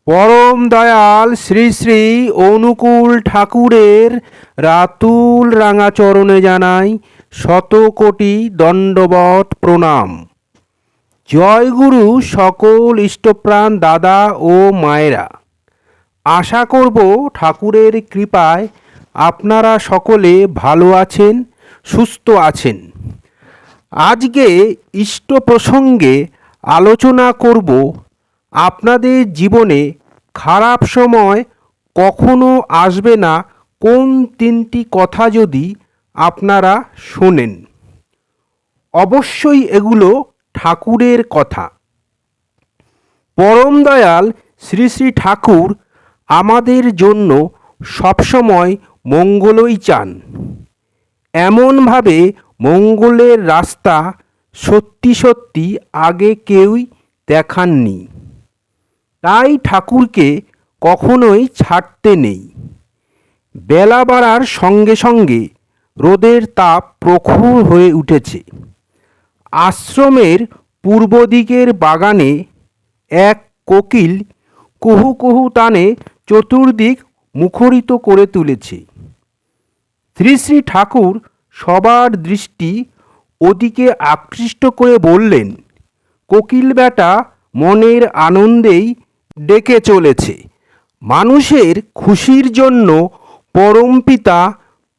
পরম দয়াল শ্রী শ্রী অনুকূল ঠাকুরের রাতুল রাঙা চরণে জানাই শত কোটি দণ্ডবত প্রণাম। জয় গুরু সকল ইষ্টপ্রাণ দাদা ও মায়েরা। আশা করব ঠাকুরের কৃপায় আপনারা সকলে ভালো আছেন, সুস্থ আছেন। আজকে ইষ্ট প্রসঙ্গে আলোচনা করব আপনাদের জীবনে খারাপ সময় কখনো আসবে না কোন তিনটি কথা যদি আপনারা শোনেন। অবশ্যই এগুলো ঠাকুরের কথা। পরম দয়াল শ্রী শ্রী ঠাকুর আমাদের জন্য সবসময় মঙ্গলই চান। এমনভাবে মঙ্গলের রাস্তা সত্যি সত্যি আগে কেউই দেখাননি। তাই ঠাকুরকে কখনোই ছাড়তে নেই। বেলা বাড়ার সঙ্গে সঙ্গে রোদের তাপ প্রখর হয়ে উঠেছে। আশ্রমের পূর্ব দিকের বাগানে এক কোকিল কুহু কুহু টানে চতুর্দিক মুখরিত করে তুলেছে। শ্রী শ্রী ঠাকুর সবার দৃষ্টি ওদিকে আকৃষ্ট করে বললেন, কোকিল বেটা মনের আনন্দেই ডেকে চলেছে। মানুষের খুশির জন্য পরমপিতা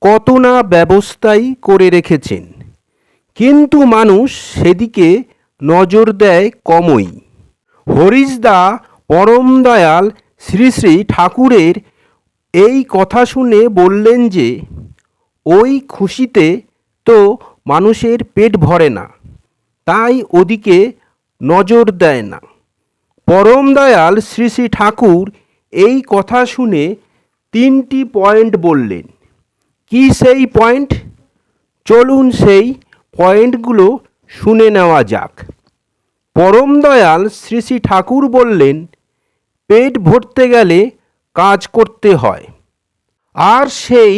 কত না ব্যবস্থাই করে রেখেছেন, কিন্তু মানুষ সেদিকে নজর দেয় কমই। হরিশদা পরম দয়াল শ্রী শ্রী ঠাকুরের এই কথা শুনে বললেন যে, ওই খুশিতে তো মানুষের পেট ভরে না, তাই ওদিকে নজর দেয় না। পরম দয়াল শ্রী শ্রী ঠাকুর এই কথা শুনে তিনটি পয়েন্ট বললেন। কি সেই পয়েন্ট? চলুন সেই পয়েন্টগুলো শুনে নেওয়া যাক। পরম দয়াল শ্রী শ্রী ঠাকুর বললেন, পেট ভরতে গেলে কাজ করতে হয়, আর সেই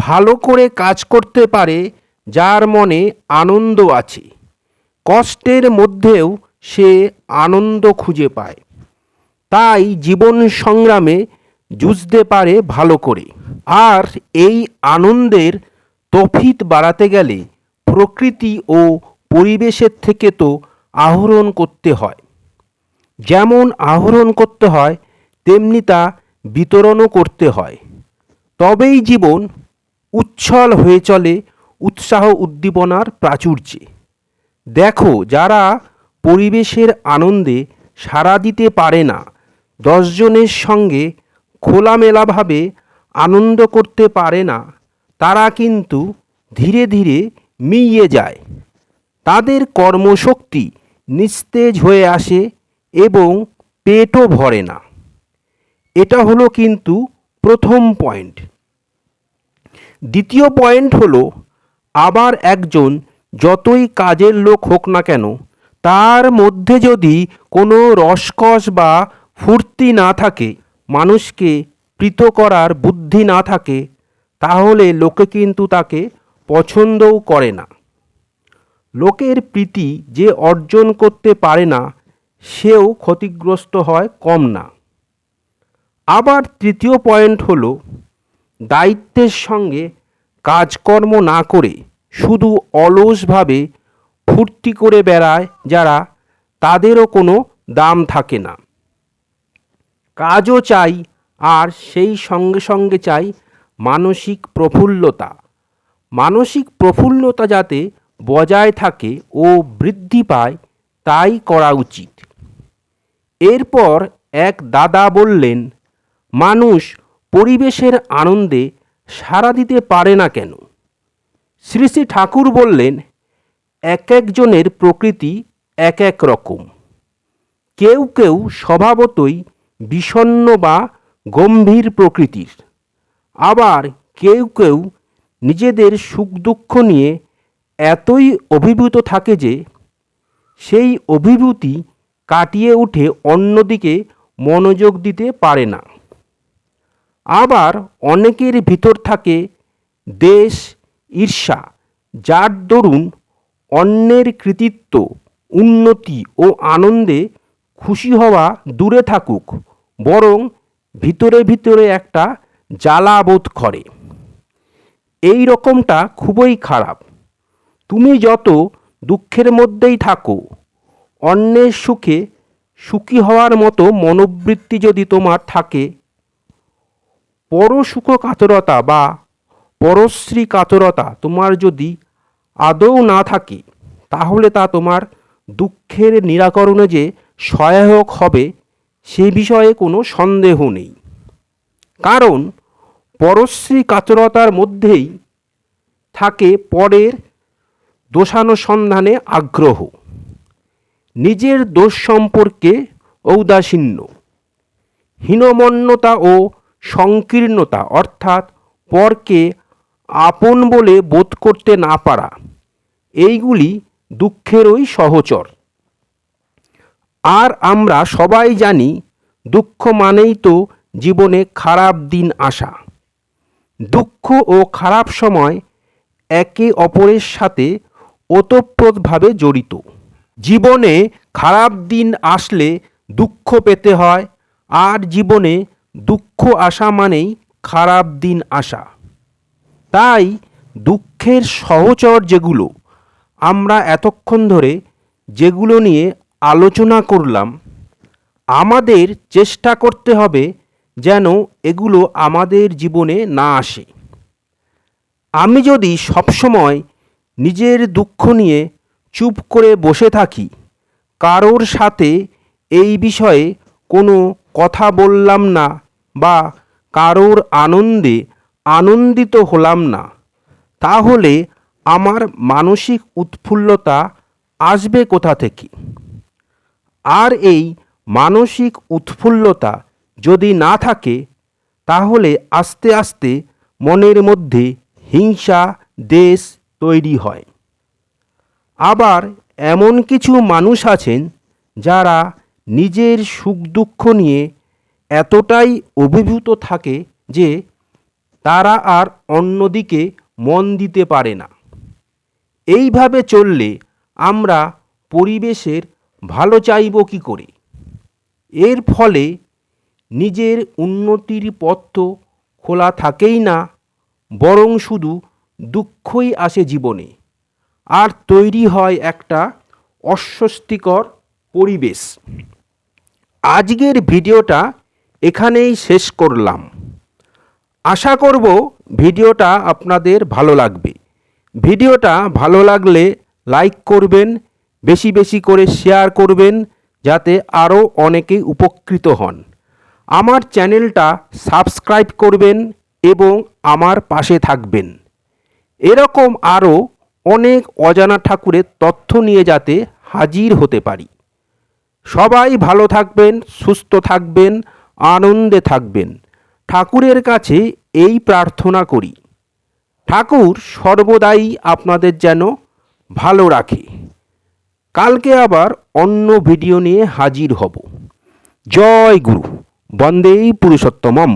ভালো করে কাজ করতে পারে যার মনে আনন্দ আছে। কষ্টের মধ্যেও সে আনন্দ খুঁজে পায়, তাই জীবন সংগ্রামে যুঝতে পারে ভালো করে। আর এই আনন্দের তফিত বাড়াতে গেলে প্রকৃতি ও পরিবেশের থেকে তো আহরণ করতে হয়। যেমন আহরণ করতে হয়, তেমনি তা বিতরণও করতে হয়। তবেই জীবন উচ্ছল হয়ে চলে উৎসাহ উদ্দীপনার প্রাচুর্যে। দেখো, যারা পরিবেশের আনন্দে সাড়া দিতে পারে না, 10 জনের সঙ্গে খোলামেলাভাবে আনন্দ করতে পারে না, তারা কিন্তু ধীরে ধীরে মিইয়ে যায়। তাদের কর্মশক্তি নিস্তেজ হয়ে আসে এবং পেটও ভরে না। এটা হলো কিন্তু প্রথম পয়েন্ট। দ্বিতীয় পয়েন্ট হলো, আবার একজন যতই কাজের লোক হোক না কেন, তার মধ্যে যদি কোনো রসকস বা ফুর্তি না থাকে, মানুষকে প্রীত করার বুদ্ধি না থাকে, তাহলে লোকে কিন্তু তাকে পছন্দও করে না। লোকের প্রীতি যে অর্জন করতে পারে না, সেও ক্ষতিগ্রস্ত হয় কম না। আবার তৃতীয় পয়েন্ট হলো, দায়িত্বের সঙ্গে কাজকর্ম না করে শুধু অলসভাবে ফুর্তি করে বেড়ায় যারা, তাদেরও কোনো দাম থাকে না। কাজও চাই, আর সেই সঙ্গে সঙ্গে চাই মানসিক প্রফুল্লতা। মানসিক প্রফুল্লতা যাতে বজায় থাকে ও বৃদ্ধি পায়, তাই করা উচিত। এরপর এক দাদা বললেন, মানুষ পরিবেশের আনন্দে সাড়া দিতে পারে না কেন? শ্রী শ্রী ঠাকুর বললেন, এক একজনের প্রকৃতি এক এক রকম। কেউ কেউ স্বভাবতই বিষণ্ণ বা গম্ভীর প্রকৃতির, আবার কেউ কেউ নিজেদের সুখ দুঃখ নিয়ে এতই অভিভূত থাকে যে সেই অভিভূতি কাটিয়ে উঠে অন্যদিকে মনোযোগ দিতে পারে না। আবার অনেকের ভিতর থাকে দেশ ঈর্ষা, যার দরুন অন্যের কৃতিত্ব, উন্নতি ও আনন্দে খুশি হওয়া দূরে থাকুক, বরং ভিতরে ভিতরে একটা জ্বালা বোধ করে। এই রকমটা খুবই খারাপ। তুমি যত দুঃখের মধ্যেই থাকো, অন্যের সুখে সুখী হওয়ার মতো মনোবৃত্তি যদি তোমার থাকে, পরসুখ কাতরতা বা পরশ্রী কাতরতা তোমার যদি আদৌ না থাকে, তাহলে তা তোমার দুঃখের নিরাকরণে যে সহায়ক হবে সে বিষয়ে কোনো সন্দেহ নেই। কারণ পরশ্রী কাতরতার মধ্যেই থাকে পরের দোষানুসন্ধানে আগ্রহ, নিজের দোষ সম্পর্কে ঔদাসীন্য, হীনমন্যতা ও সংকীর্ণতা, অর্থাৎ পরকে আপন বলে বোধ করতে না পারা, এইগুলি দুঃখেরই সহচর। আর আমরা সবাই জানি দুঃখ মানেই তো জীবনে খারাপ দিন আসা। দুঃখ ও খারাপ সময় একে অপরের সাথে ওতপ্রোতভাবে জড়িত। জীবনে খারাপ দিন আসলে দুঃখ পেতে হয়, আর জীবনে দুঃখ আসা মানেই খারাপ দিন আসা। তাই দুঃখের সহচর যেগুলো আমরা এতক্ষণ ধরে যেগুলো নিয়ে আলোচনা করলাম, আমাদের চেষ্টা করতে হবে যেন এগুলো আমাদের জীবনে না আসে। আমি যদি সবসময় নিজের দুঃখ নিয়ে চুপ করে বসে থাকি, কারোর সাথে এই বিষয়ে কোনো কথা বললাম না বা কারোর আনন্দে আনন্দিত হলাম না, তাহলে আমার মানসিক উৎফুল্লতা আসবে কোথা থেকে? আর এই মানসিক উৎফুল্লতা যদি না থাকে, তাহলে আস্তে আস্তে মনের মধ্যে হিংসা দ্বেষ তৈরি হয়। আবার এমন কিছু মানুষ আছেন যারা নিজের সুখ দুঃখ নিয়ে এতটাই অভিভূত থাকে যে তারা আর অন্যদিকে মন দিতে পারে না। এইভাবে চললে আমরা পরিবেশের ভালো চাইব কী করে? এর ফলে নিজের উন্নতির পথ তো খোলা থাকেই না, বরং শুধু দুঃখই আসে জীবনে, আর তৈরি হয় একটা অস্বস্তিকর পরিবেশ। আজকের ভিডিওটা এখানেই শেষ করলাম। আশা করব ভিডিওটা আপনাদের ভালো লাগবে। ভিডিওটা ভালো লাগলে লাইক করবেন, বেশি বেশি করে শেয়ার করবেন, যাতে আরও অনেকে উপকৃত হন। আমার চ্যানেলটা সাবস্ক্রাইব করবেন এবং আমার পাশে থাকবেন। এরকম আরও অনেক অজানা ঠাকুরের তথ্য নিয়ে যাতে হাজির হতে পারি। সবাই ভালো থাকবেন, সুস্থ থাকবেন, আনন্দে থাকবেন। ঠাকুরের কাছে এই প্রার্থনা করি, ঠাকুর সর্বদাই আপনাদের যেন ভালো রাখে। কালকে আবার অন্য ভিডিও নিয়ে হাজির হব। জয় গুরু, বন্দেই পুরুষোত্তমম।